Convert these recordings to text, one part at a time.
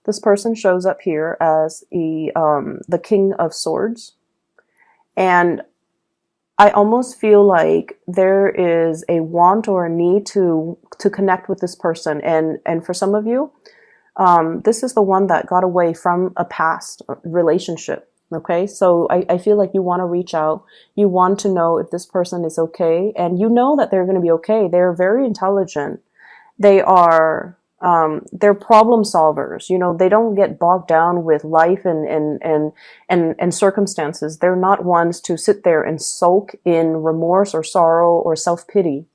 This person shows up here as the King of Swords. And I almost feel like there is a want or a need to connect with this person. And for some of you, this is the one that got away from a past relationship. Okay, so I feel like you want to reach out. You want to know if this person is okay, and you know that they're going to be okay. They're very intelligent. They're problem solvers. You know, they don't get bogged down with life and circumstances. They're not ones to sit there and sulk in remorse or sorrow or self-pity.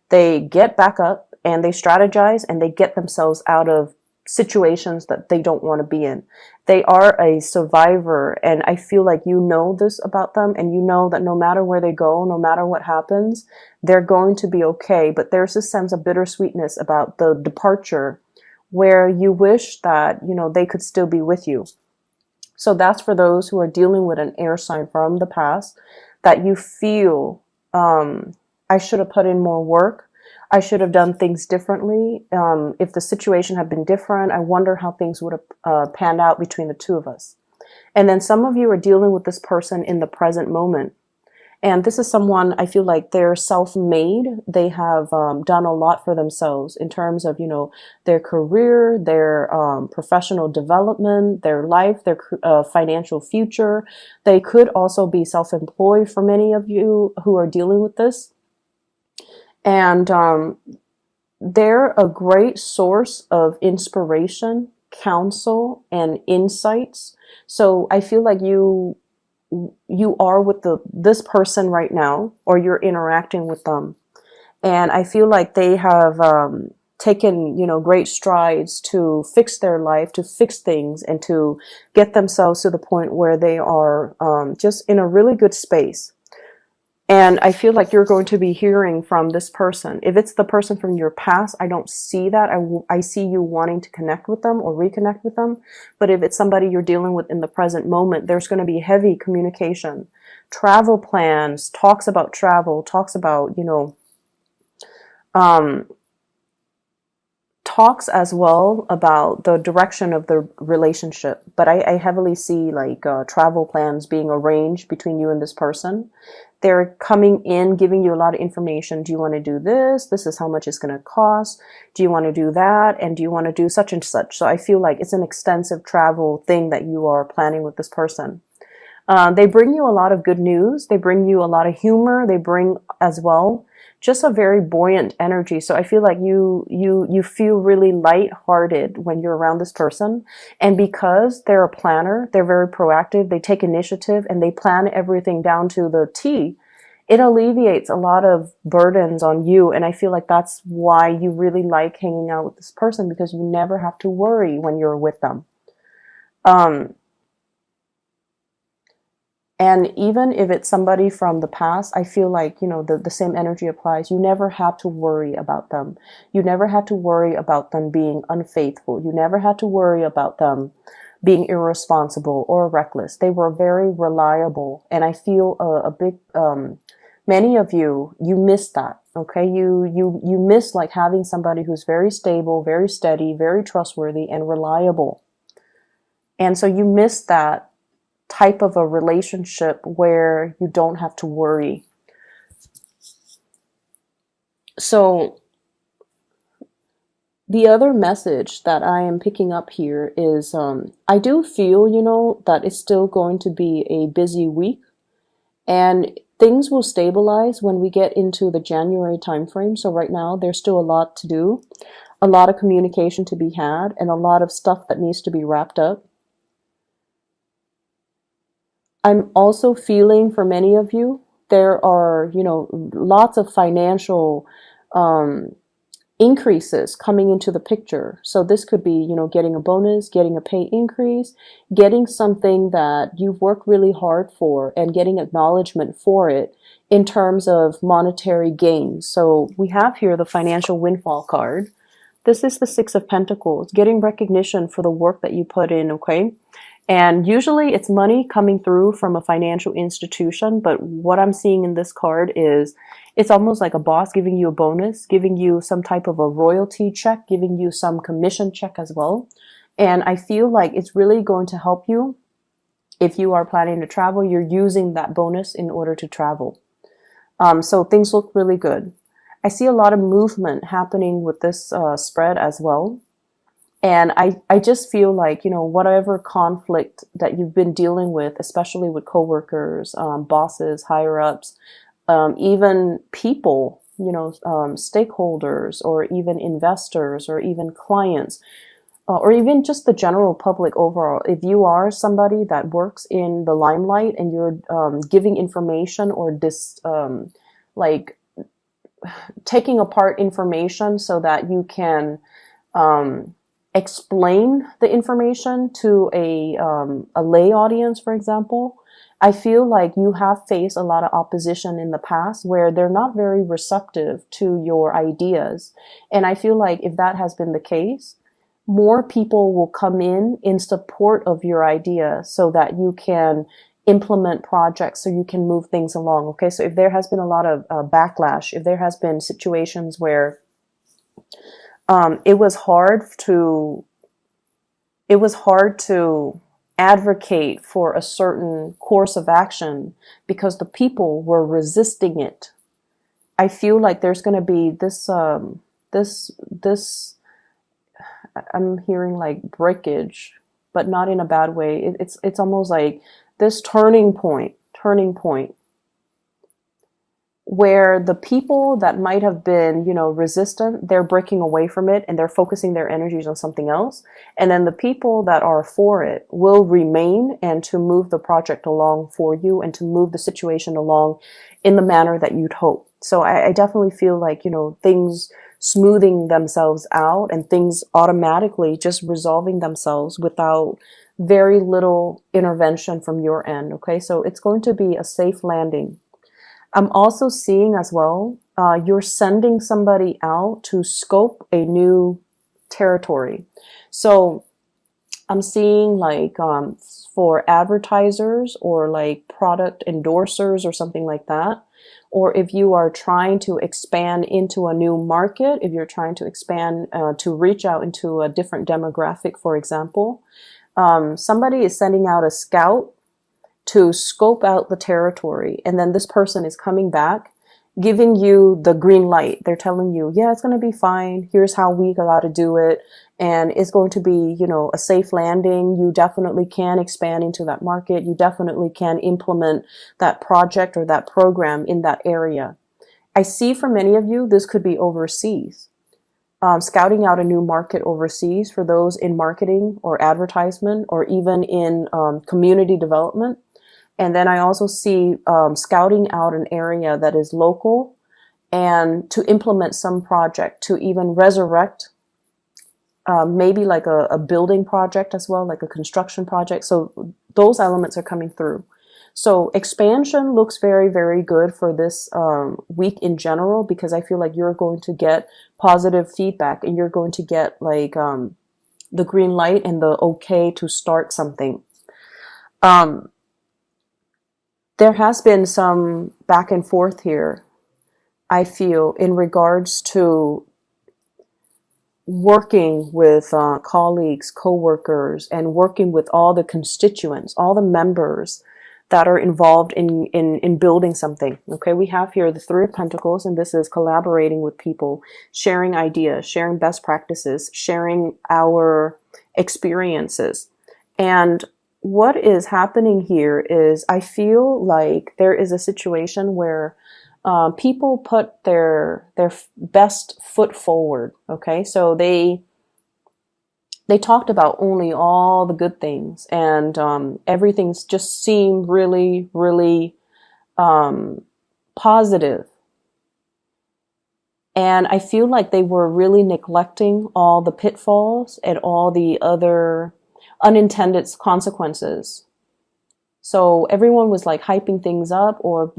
They get back up and they strategize and they get themselves out of situations that they don't want to be in. They are a survivor, and I feel like you know this about them, and you know that no matter where they go, no matter what happens, they're going to be okay. But there's this sense of bittersweetness about the departure where you wish that, you know, they could still be with you. So that's for those who are dealing with an air sign from the past, that you feel, I should have put in more work. I should have done things differently. If the situation had been different, I wonder how things would have panned out between the two of us. And then some of you are dealing with this person in the present moment. And this is someone, I feel like they're self-made. They have done a lot for themselves in terms of, you know, their career, their professional development, their life, their financial future. They could also be self-employed for many of you who are dealing with this. And they're a great source of inspiration, counsel, and insights. So I feel like you are with this person right now, or you're interacting with them. And I feel like they have taken, you know, great strides to fix their life, to fix things, and to get themselves to the point where they are just in a really good space. And I feel like you're going to be hearing from this person. If it's the person from your past, I don't see that. I see you wanting to connect with them or reconnect with them. But if it's somebody you're dealing with in the present moment, there's going to be heavy communication, travel plans, talks about travel, talks about, you know, talks as well about the direction of the relationship. But I heavily see like travel plans being arranged between you and this person. They're coming in, giving you a lot of information. Do you want to do this? This is how much it's going to cost. Do you want to do that? And do you want to do such and such? So I feel like it's an extensive travel thing that you are planning with this person. They bring you a lot of good news. They bring you a lot of humor. They bring as well just a very buoyant energy. So I feel like you feel really lighthearted when you're around this person. And because they're a planner, they're very proactive, they take initiative, and they plan everything down to the T, it alleviates a lot of burdens on you. And I feel like that's why you really like hanging out with this person, because you never have to worry when you're with them. And even if it's somebody from the past, I feel like, you know, the same energy applies. You never had to worry about them. You never had to worry about them being unfaithful. You never had to worry about them being irresponsible or reckless. They were very reliable. And I feel a big, many of you miss that. Okay. You miss like having somebody who's very stable, very steady, very trustworthy, and reliable. And so you miss that type of a relationship where you don't have to worry. So the other message that I am picking up here is I do feel, you know, that it's still going to be a busy week, and things will stabilize when we get into the January timeframe. So right now there's still a lot to do, a lot of communication to be had, and a lot of stuff that needs to be wrapped up. I'm also feeling for many of you, there are, you know, lots of financial increases coming into the picture. So this could be, you know, getting a bonus, getting a pay increase, getting something that you've worked really hard for, and getting acknowledgement for it in terms of monetary gains. So we have here the financial windfall card. This is the Six of Pentacles, getting recognition for the work that you put in, okay? And usually it's money coming through from a financial institution, but what I'm seeing in this card is it's almost like a boss giving you a bonus, giving you some type of a royalty check, giving you some commission check as well. And I feel like it's really going to help you if you are planning to travel. You're using that bonus in order to travel. So things look really good. I see a lot of movement happening with this spread as well. And I just feel like, whatever conflict that you've been dealing with, especially with coworkers, bosses, higher ups, even people, stakeholders, or even investors, or even clients, or even just the general public overall. If you are somebody that works in the limelight and you're giving information or like taking apart information so that you can explain the information to a lay audience, for example, I feel like you have faced a lot of opposition in the past where they're not very receptive to your ideas. And I feel like if that has been the case, more people will come in support of your idea so that you can implement projects, so you can move things along. Okay, so if there has been a lot of backlash, if there has been situations where it was hard to advocate for a certain course of action because the people were resisting it, I feel like there's going to be this I'm hearing like breakage, but not in a bad way. It's almost like this turning point where the people that might have been, resistant, they're breaking away from it and they're focusing their energies on something else. And then the people that are for it will remain and to move the project along for you and to move the situation along in the manner that you'd hope. So I definitely feel like, things smoothing themselves out and things automatically just resolving themselves without very little intervention from your end. Okay, so it's going to be a safe landing. I'm also seeing as well, you're sending somebody out to scope a new territory. So I'm seeing like for advertisers or like product endorsers or something like that. Or if you are trying to expand into a new market, if you're trying to expand to reach out into a different demographic, for example, somebody is sending out a scout to scope out the territory. And then this person is coming back, giving you the green light. They're telling you, yeah, it's going to be fine. Here's how we got to do it. And it's going to be, a safe landing. You definitely can expand into that market. You definitely can implement that project or that program in that area. I see for many of you, this could be overseas. Scouting out a new market overseas for those in marketing or advertisement or even in community development. And then I also see scouting out an area that is local and to implement some project to even resurrect maybe like a building project as well, like a construction project. So those elements are coming through. So expansion looks very, very good for this week in general, because I feel like you're going to get positive feedback and you're going to get like the green light and the okay to start something. There has been some back and forth here, I feel, in regards to working with colleagues, co-workers, and working with all the constituents, all the members that are involved in building something. Okay, we have here the Three of Pentacles, and this is collaborating with people, sharing ideas, sharing best practices, sharing our experiences. And what is happening here is I feel like there is a situation where people put their best foot forward. Okay, so they talked about only all the good things, and everything's just seemed really, really positive. And I feel like they were really neglecting all the pitfalls and all the other unintended consequences. So everyone was like hyping things up or,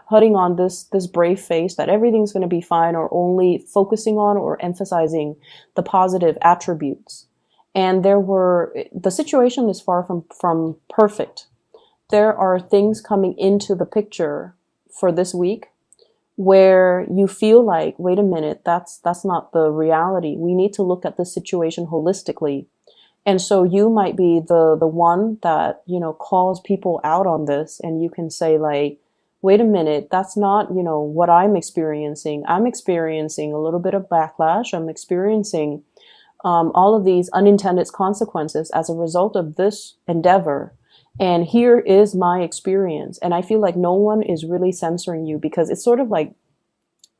putting on this brave face that everything's going to be fine, or only focusing on or emphasizing the positive attributes. And the situation is far from perfect. There are things coming into the picture for this week where you feel like, wait a minute, that's not the reality. We need to look at the situation holistically. And so you might be the one that, calls people out on this, and you can say like, wait a minute, that's not, what I'm experiencing. I'm experiencing a little bit of backlash. I'm experiencing all of these unintended consequences as a result of this endeavor. And here is my experience. And I feel like no one is really censoring you, because it's sort of like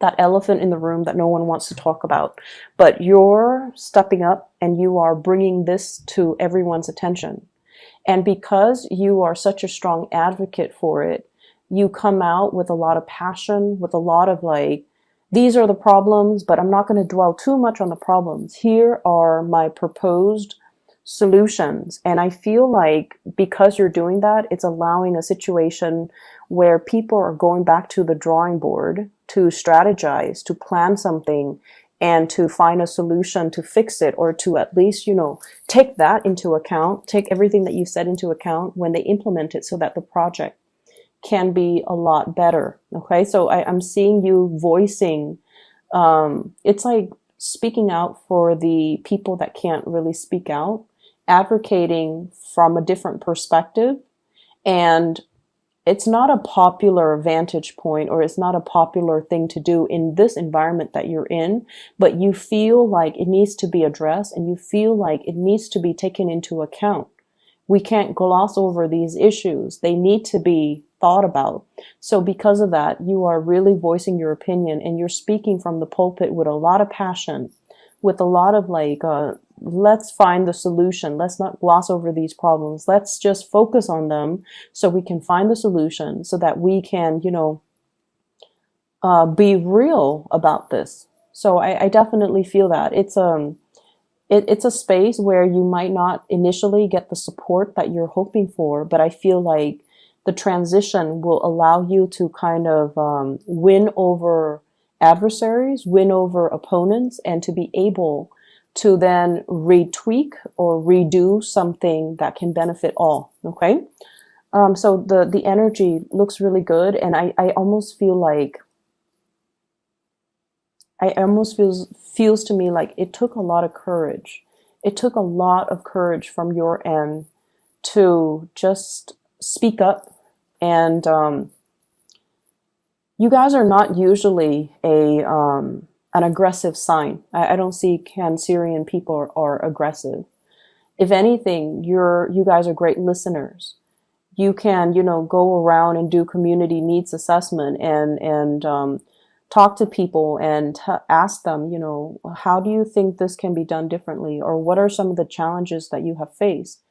that elephant in the room that no one wants to talk about. But you're stepping up and you are bringing this to everyone's attention. And because you are such a strong advocate for it, you come out with a lot of passion, with a lot of like, these are the problems, but I'm not going to dwell too much on the problems. Here are my proposed solutions. And I feel like because you're doing that, it's allowing a situation where people are going back to the drawing board to strategize, to plan something, and to find a solution to fix it, or to at least, take that into account, take everything that you said into account when they implement it, so that the project can be a lot better. Okay, so I'm seeing you voicing, it's like speaking out for the people that can't really speak out, advocating from a different perspective. And it's not a popular vantage point, or it's not a popular thing to do in this environment that you're in, but you feel like it needs to be addressed, and you feel like it needs to be taken into account. We can't gloss over these issues. They need to be thought about. So because of that, you are really voicing your opinion, and you're speaking from the pulpit with a lot of passion, with a lot of like, let's find the solution. Let's not gloss over these problems. Let's just focus on them so we can find the solution, so that we can, be real about this. So I definitely feel that it's a space where you might not initially get the support that you're hoping for, but I feel like the transition will allow you to kind of win over adversaries, win over opponents, and to be able to then retweak or redo something that can benefit all. Okay. So the energy looks really good. And I almost feel like, feels to me like it took a lot of courage. It took a lot of courage from your end to just speak up. And you guys are not usually an aggressive sign. I don't see Cancerian people are aggressive. If anything, you guys are great listeners. You can, go around and do community needs assessment, and talk to people and ask them, how do you think this can be done differently? Or what are some of the challenges that you have faced?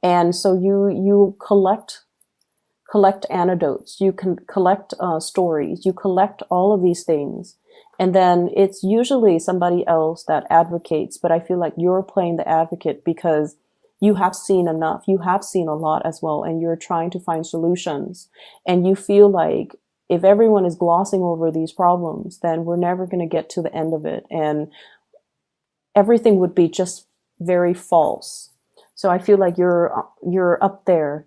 And so you collect anecdotes, you can collect stories, you collect all of these things. And then it's usually somebody else that advocates, but I feel like you're playing the advocate because you have seen enough. You have seen a lot as well, and you're trying to find solutions. And you feel like if everyone is glossing over these problems, then we're never going to get to the end of it. And everything would be just very false. So I feel like you're up there,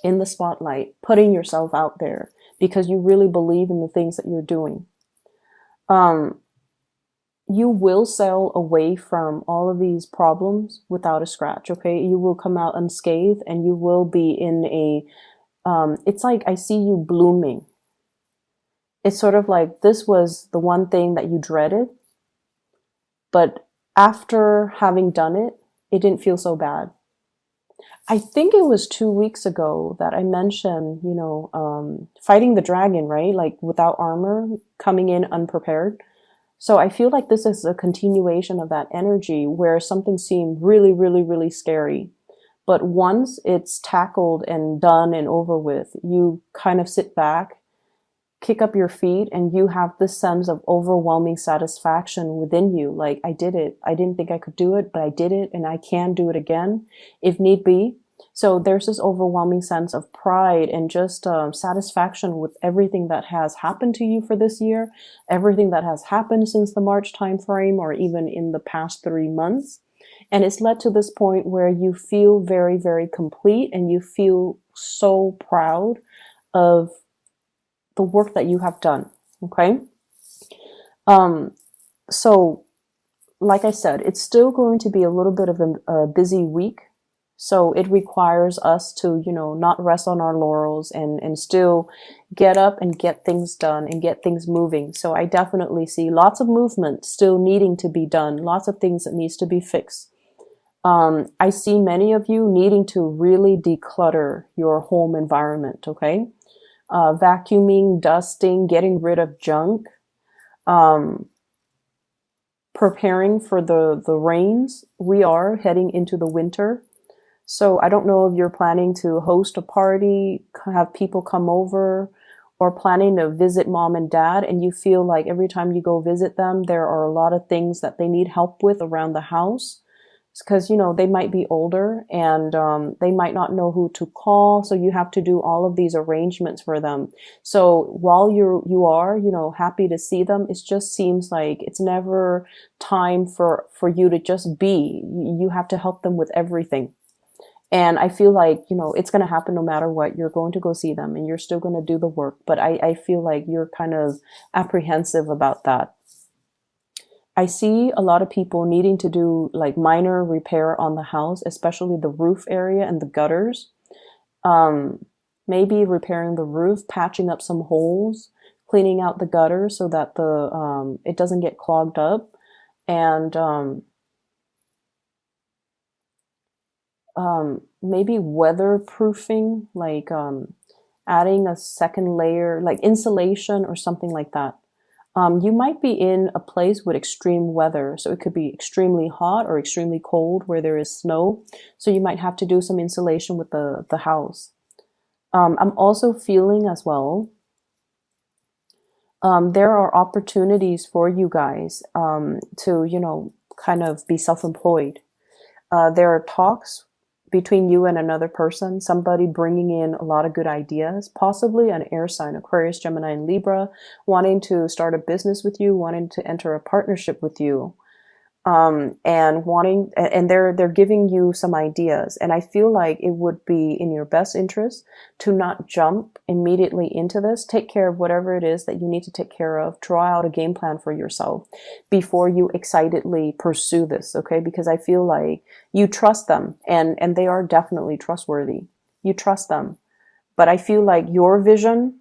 in the spotlight, putting yourself out there because you really believe in the things that you're doing. You will sail away from all of these problems without a scratch. Okay. You will come out unscathed, and you will be in it's like I see you blooming. It's sort of like this was the one thing that you dreaded, but after having done it, it didn't feel so bad. I think it was 2 weeks ago that I mentioned, fighting the dragon, right? Like without armor, coming in unprepared. So I feel like this is a continuation of that energy where something seemed really, really, really scary. But once it's tackled and done and over with, you kind of sit back, kick up your feet, and you have this sense of overwhelming satisfaction within you. Like, I did it. I didn't think I could do it, but I did it, and I can do it again if need be. So there's this overwhelming sense of pride and just satisfaction with everything that has happened to you for this year, everything that has happened since the March timeframe, or even in the past 3 months. And it's led to this point where you feel very, very complete, and you feel so proud of the work that you have done. Okay. So like I said, it's still going to be a little bit of a busy week. So it requires us to, not rest on our laurels and still get up and get things done and get things moving. So I definitely see lots of movement still needing to be done, lots of things that needs to be fixed. I see many of you needing to really declutter your home environment, okay? Vacuuming, dusting, getting rid of junk, um, preparing for the rains. We are heading into the winter. So I don't know if you're planning to host a party, have people come over, or planning to visit mom and dad, and you feel like every time you go visit them, there are a lot of things that they need help with around the house. Because they might be older and they might not know who to call, so you have to do all of these arrangements for them. So while you are happy to see them, it just seems like it's never time for you to just be. You have to help them with everything. And I feel like, it's going to happen no matter what. You're going to go see them and you're still going to do the work. But I feel like you're kind of apprehensive about that. I see a lot of people needing to do like minor repair on the house, especially the roof area and the gutters. Um, Maybe repairing the roof, patching up some holes, cleaning out the gutter so that the it doesn't get clogged up, and maybe weatherproofing, like adding a second layer, like insulation or something like that. You might be in a place with extreme weather, so it could be extremely hot or extremely cold where there is snow. So you might have to do some insulation with the house. I'm also feeling as well, there are opportunities for you guys to, kind of be self-employed. There are talks between you and another person, somebody bringing in a lot of good ideas, possibly an air sign, Aquarius, Gemini, and Libra, wanting to start a business with you, wanting to enter a partnership with you, and they're giving you some ideas. And I feel like it would be in your best interest to not jump immediately into this. Take care of whatever it is that you need to take care of. Draw out a game plan for yourself before you excitedly pursue this, okay? Because I feel like you trust them, and they are definitely trustworthy. You trust them. But I feel like your vision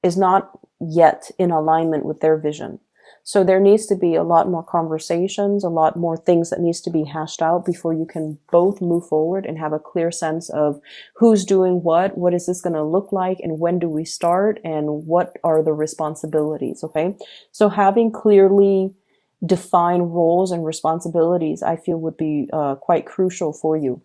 is not yet in alignment with their vision. So there needs to be a lot more conversations, a lot more things that needs to be hashed out before you can both move forward and have a clear sense of who's doing what is this going to look like, and when do we start, and what are the responsibilities, okay? So having clearly defined roles and responsibilities, I feel would be quite crucial for you.